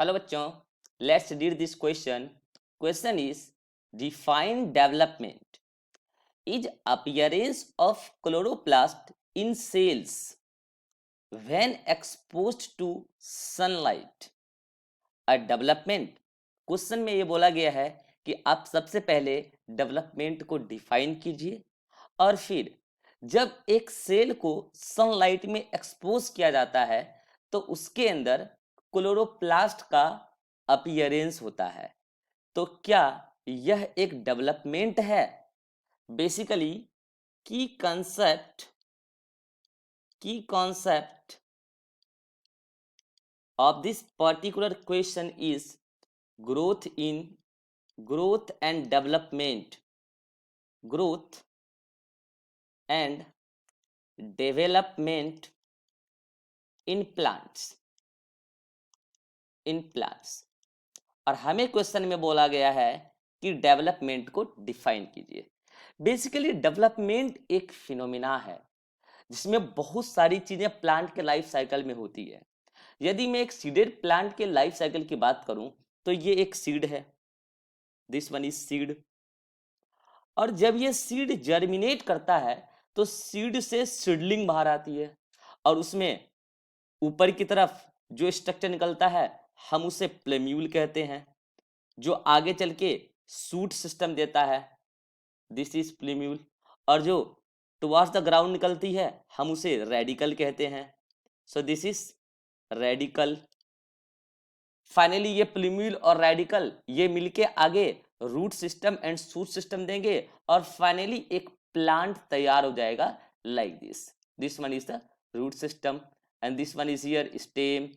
Hello बच्चों, let's read this question. Question is define development is appearance of chloroplast in cells when exposed to sunlight. A development question में ये बोला गया है कि आप सबसे पहले डेवलपमेंट को डिफाइन कीजिए और फिर जब एक सेल को सनलाइट में एक्सपोज किया जाता है तो उसके अंदर क्लोरोप्लास्ट का अपीयरेंस होता है. तो क्या यह एक डेवलपमेंट है? बेसिकली की concept of this particular question is growth in growth and development growth and development in plants. और हमें क्वेश्चन में बोला गया है कि डेवलपमेंट को डिफाइन कीजिए. बेसिकली डेवलपमेंट एक फिनोमिना है जिसमें बहुत सारी चीजें प्लांट के लाइफ साइकिल में होती है. यदि मैं एक सीडेड प्लांट के लाइफ साइकिल की बात करूं तो ये एक सीड है. This one is seed. और जब ये सीड जर्मिनेट करता है तो सीड से सीडलिंग बाहर आती है और उसमें ऊपर की तरफ जो स्ट्रक्चर निकलता है हम उसे प्लेम्यूल कहते हैं, जो आगे चल के सूट सिस्टम देता है. This is plumule. और जो टुवार्ड्स द ग्राउंड निकलती है हम उसे रेडिकल कहते हैं. So this is radical. Finally ये प्लेम्यूल और रेडिकल ये मिलके आगे root system and shoot system देंगे और फाइनली एक प्लांट तैयार हो जाएगा like this one is the root system and this one is here stem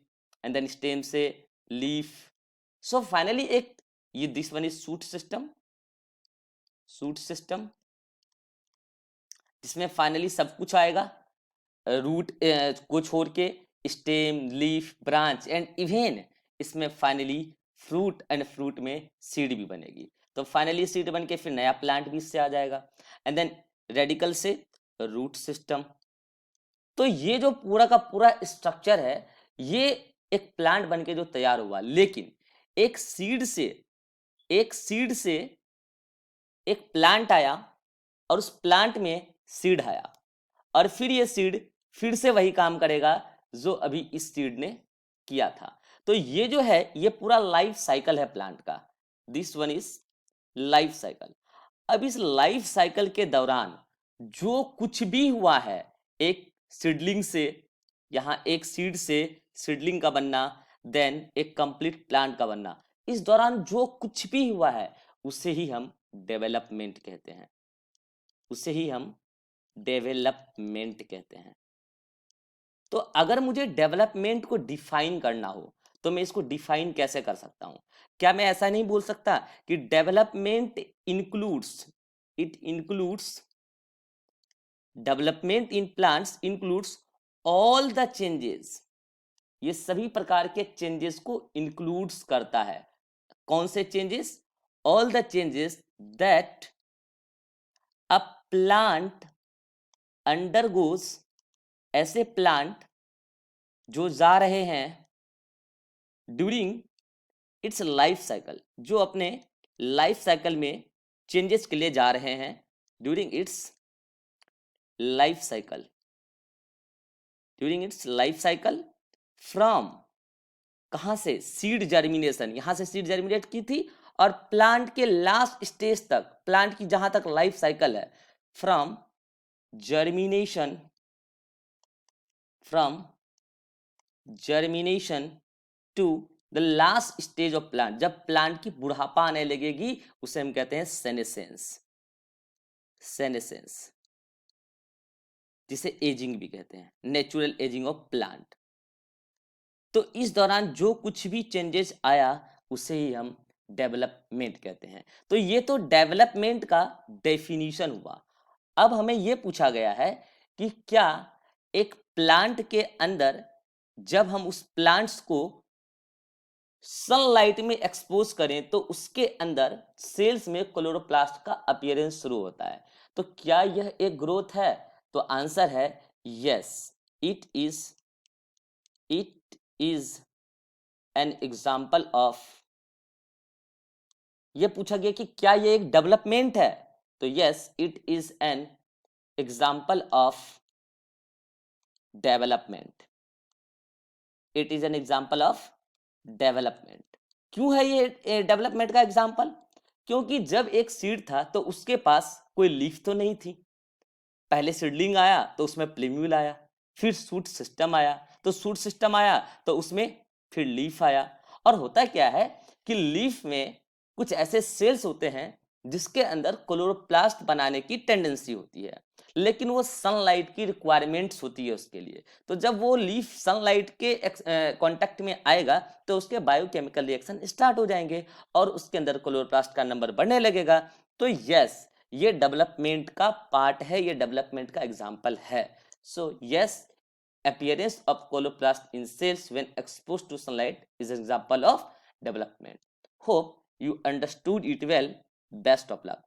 and then stem से लीफ. सो फाइनली एक ये this one is shoot system जिसमें फाइनली सब कुछ आएगा रूट को छोड़ के stem leaf branch and even इसमें फाइनली फ्रूट में सीड भी बनेगी. तो फाइनली सीड बन के फिर नया प्लांट भी इससे आ जाएगा एंड देन रेडिकल से रूट सिस्टम. तो ये जो पूरा का पूरा स्ट्रक्चर है ये एक प्लांट बन के जो तैयार हुआ, लेकिन एक सीड से एक प्लांट आया और उस प्लांट में सीड आया और फिर ये सीड फिर से वही काम करेगा जो अभी इस सीड ने किया था. तो ये जो है ये पूरा लाइफ साइकिल है प्लांट का. This one is life cycle. अब इस लाइफ साइकिल के दौरान जो कुछ भी हुआ है, एक सीडलिंग से यहां एक सीड से सीडलिंग का बनना, देन एक कंप्लीट प्लांट का बनना, इस दौरान जो कुछ भी हुआ है उसे ही हम डेवलपमेंट कहते हैं. उसे ही हम डेवलपमेंट कहते हैं. तो अगर मुझे डेवलपमेंट को डिफाइन करना हो तो मैं इसको डिफाइन कैसे कर सकता हूं? क्या मैं ऐसा नहीं बोल सकता कि development includes development in plants includes all the changes. ये सभी प्रकार के चेंजेस को इंक्लूड्स करता है. कौन से changes? All the changes that a plant undergoes. ऐसे प्लांट जो जा रहे हैं ड्यूरिंग इट्स लाइफ साइकिल, जो अपने लाइफ साइकिल में चेंजेस के लिए जा रहे हैं during its life cycle from. कहां से? Seed germination. यहां से सीड जर्मिनेट की थी और प्लांट के लास्ट स्टेज तक, प्लांट की जहां तक लाइफ साइकिल है, from germination to the last stage of plant. जब प्लांट की बुढ़ापा आने लगेगी उसे हम कहते हैं सेनेसेंस, जिसे एजिंग भी कहते हैं, नेचुरल एजिंग ऑफ प्लांट. तो इस दौरान जो कुछ भी चेंजेस आया उसे ही हम डेवलपमेंट कहते हैं. तो ये तो डेवलपमेंट का डेफिनेशन हुआ. अब हमें यह पूछा गया है कि क्या एक प्लांट के अंदर जब हम उस प्लांट्स को सनलाइट में एक्सपोज करें तो उसके अंदर सेल्स में क्लोरोप्लास्ट का अपीयरेंस शुरू होता है. तो क्या यह एक ग्रोथ है? तो आंसर है yes, it is an example of, ये पूछा गया कि क्या ये एक डेवलपमेंट है, तो yes it is an example of development, it is an example of development. क्यों है ये डेवलपमेंट का एग्जाम्पल? क्योंकि जब एक सीड था तो उसके पास कोई लीफ तो नहीं थी, पहले सीडलिंग आया तो उसमें प्लीम्यूल आया, फिर सूट सिस्टम आया, तो सूट सिस्टम आया तो उसमें फिर लीफ आया। और होता क्या है कि लीफ में कुछ ऐसे सेल्स होते हैं जिसके अंदर क्लोरोप्लास्ट बनाने की टेंडेंसी होती है, लेकिन वो सनलाइट की रिक्वायरमेंट्स होती है उसके लिए। तो जब वो लीफ सनलाइट के कांटेक्ट में आएगा तो उसके बायोकेमिकल रिएक्शन स्टार्ट हो जाएंगे और उसके अंदर क्लोरोप्लास्ट का नंबर बढ़ने लगेगा। तो यस, ये डेवलपमेंट का पार्ट है, ये डेवलपमेंट का एग्जाम्पल है। So yes, appearance of chloroplast in cells when exposed to sunlight is an example of development. Hope you understood it well. Best of luck.